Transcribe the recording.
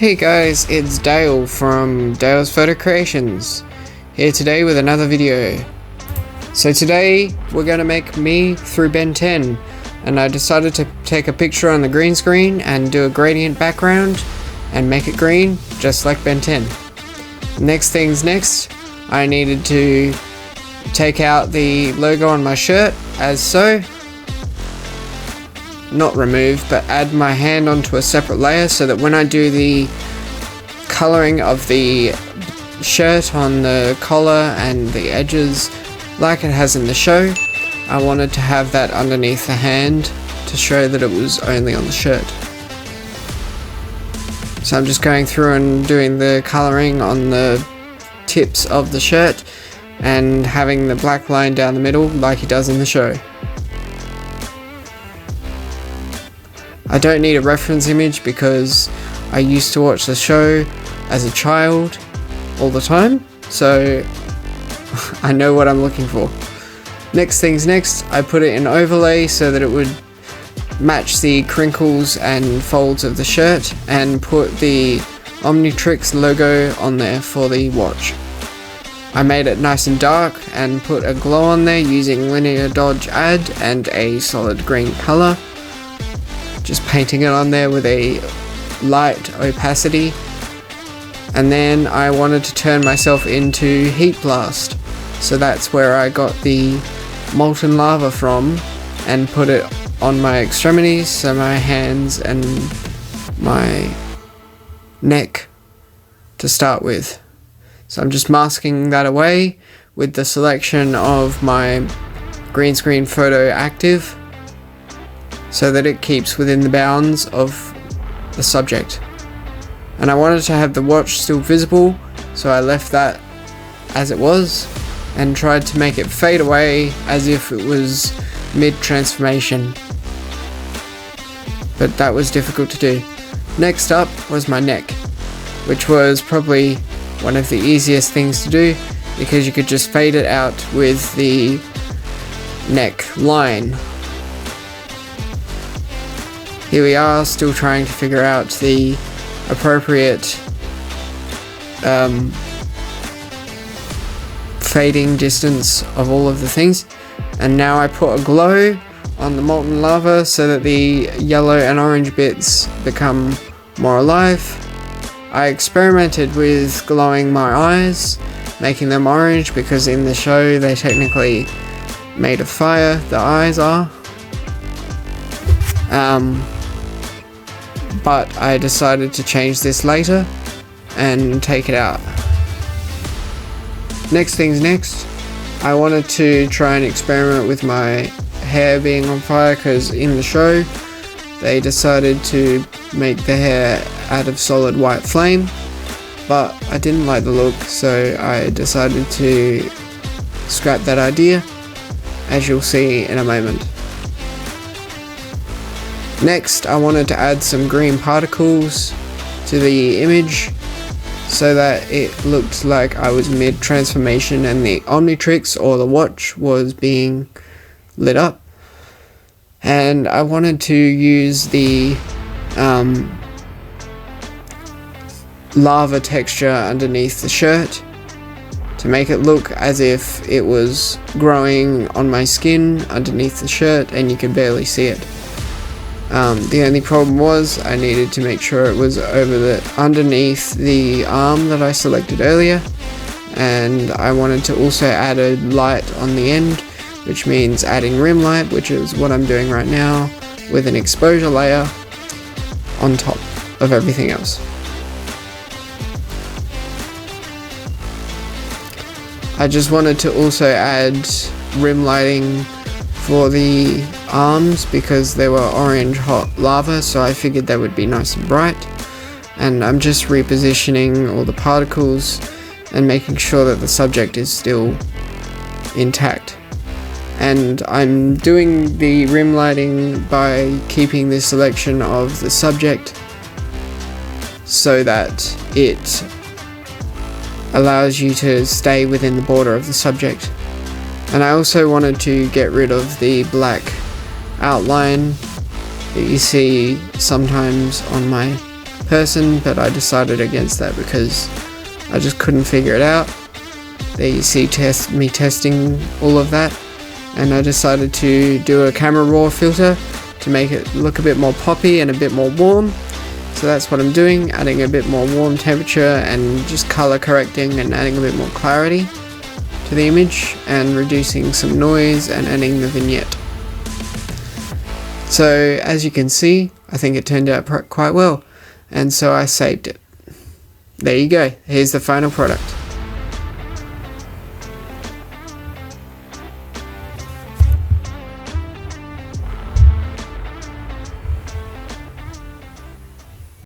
Hey guys, it's Dale from Dale's Photo Creations, here today with another video. So today we're going to make me through Ben 10, and I decided to take a picture on the green screen and do a gradient background and make it green just like Ben 10. Next things next, I needed to take out the logo on my shirt as so. Not remove, but add my hand onto a separate layer so that when I do the coloring of the shirt on the collar and the edges like it has in the show, I wanted to have that underneath the hand to show that it was only on the shirt. So I'm just going through and doing the coloring on the tips of the shirt and having the black line down the middle like he does in the show. I don't need a reference image because I used to watch the show as a child all the time, so I know what I'm looking for. Next things next, I put it in overlay so that it would match the crinkles and folds of the shirt, and put the Omnitrix logo on there for the watch. I made it nice and dark and put a glow on there using Linear Dodge Add and a solid green color. Just painting it on there with a light opacity. And then I wanted to turn myself into Heat Blast, so that's where I got the molten lava from, and put it on my extremities, so my hands and my neck to start with. So I'm just masking that away with the selection of my green screen photo active, so that it keeps within the bounds of the subject. And I wanted to have the watch still visible, so I left that as it was and tried to make it fade away as if it was mid-transformation. But that was difficult to do. Next up was my neck, which was probably one of the easiest things to do because you could just fade it out with the neck line. Here we are, still trying to figure out the appropriate fading distance of all of the things. And now I put a glow on the molten lava so that the yellow and orange bits become more alive. I experimented with glowing my eyes, making them orange because in the show they technically made of fire, the eyes are. But I decided to change this later and take it out. Next things next, I wanted to try and experiment with my hair being on fire because in the show they decided to make the hair out of solid white flame, but I didn't like the look, so I decided to scrap that idea, as you'll see in a moment. Next, I wanted to add some green particles to the image so that it looked like I was mid-transformation and the Omnitrix, or the watch, was being lit up. And I wanted to use the lava texture underneath the shirt to make it look as if it was growing on my skin underneath the shirt and you could barely see it. The only problem was I needed to make sure it was underneath the arm that I selected earlier, and I wanted to also add a light on the end, which means adding rim light, which is what I'm doing right now, with an exposure layer on top of everything else. I just wanted to also add rim lighting for the arms because they were orange hot lava, so I figured they would be nice and bright. And I'm just repositioning all the particles and making sure that the subject is still intact. And I'm doing the rim lighting by keeping the selection of the subject so that it allows you to stay within the border of the subject. And I also wanted to get rid of the black outline that you see sometimes on my person, but I decided against that because I just couldn't figure it out. There you see me testing all of that, and I decided to do a camera raw filter to make it look a bit more poppy and a bit more warm. So that's what I'm doing, adding a bit more warm temperature and just color correcting and adding a bit more clarity to the image and reducing some noise and adding the vignette. So as you can see, I think it turned out quite well, and so I saved it. There you go, here's the final product.